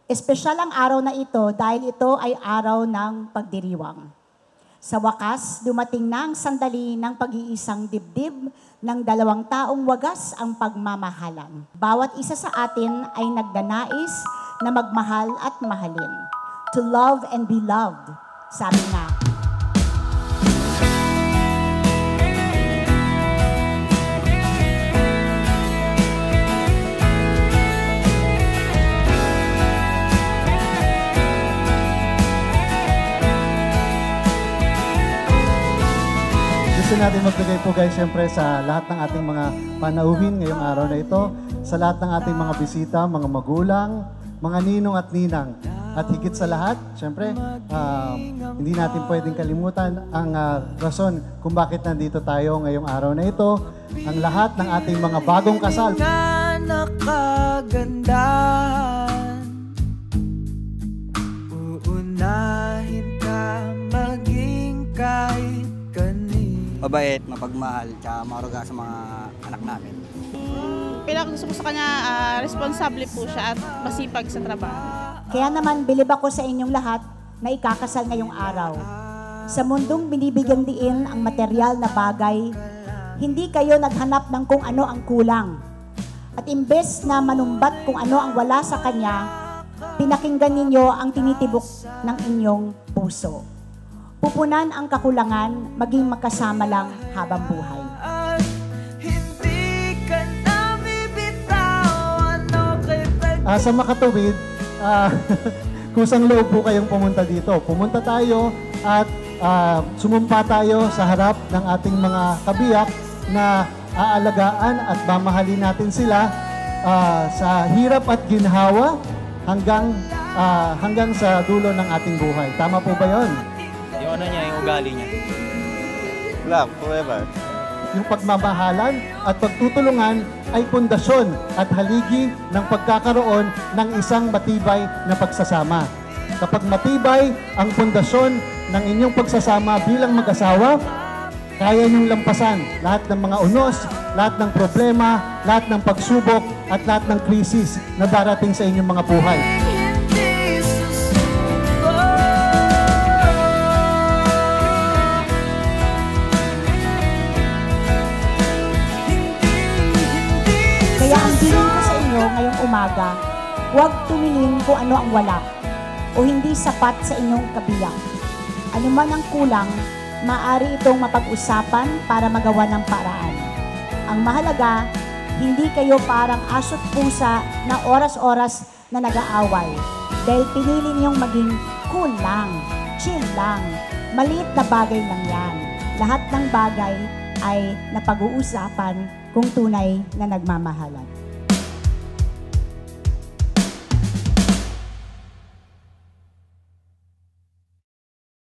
Espesyal ang araw na ito dahil ito ay araw ng pagdiriwang. Sa wakas, dumating na ang sandali ng pag-iisang dibdib ng dalawang taong wagas ang pagmamahalan. Bawat isa sa atin ay nagdanais na magmahal at mahalin. To love and be loved, sabi nga. Gusto natin magbigay po guys siyempre sa lahat ng ating mga panauhin ngayong araw na ito, sa lahat ng ating mga bisita, mga magulang, mga ninong at ninang. At higit sa lahat, siyempre, hindi natin pwedeng kalimutan ang rason kung bakit nandito tayo ngayong araw na ito. Ang lahat ng ating mga bagong kasal. Uunahin ka maging kahit mabait, mapagmahal, tsaka maruga sa mga anak namin. Pinakagusto ko sa kanya, responsable po siya at masipag sa trabaho. Kaya naman, bilib ako sa inyong lahat na ikakasal ngayong araw. Sa mundong binibigyang diin ang material na bagay, hindi kayo naghanap ng kung ano ang kulang. At imbes na manumbat kung ano ang wala sa kanya, pinakinggan ninyo ang tinitibok ng inyong puso. Pupunan ang kakulangan, maging magkasama lang habang buhay. Sa makatuwid, kusang loob po kayong pumunta dito. Pumunta tayo at sumumpa tayo sa harap ng ating mga kabiyak na aalagaan at mamahalin natin sila sa hirap at ginhawa hanggang sa dulo ng ating buhay. Tama po ba yun? Yung ano niya, yung ugali niya. Love forever. Yung pagmamahalan at pagtutulungan ay pundasyon at haligi ng pagkakaroon ng isang matibay na pagsasama. Kapag matibay ang pundasyon ng inyong pagsasama bilang mag-asawa, kaya niyong lampasan lahat ng mga unos, lahat ng problema, lahat ng pagsubok at lahat ng krisis na darating sa inyong mga buhay. Kaya ang bilin ko sa inyo ngayong umaga, huwag tumingin kung ano ang wala o hindi sapat sa inyong kabiyak. Ano man ang kulang, maaari itong mapag-usapan para magawa ng paraan. Ang mahalaga, hindi kayo parang aso't pusa na oras-oras na nag-aaway dahil pinili niyong maging cool lang, chill lang, maliit na bagay lang yan. Lahat ng bagay ay napag-uusapan kung tunay na nagmamahalan.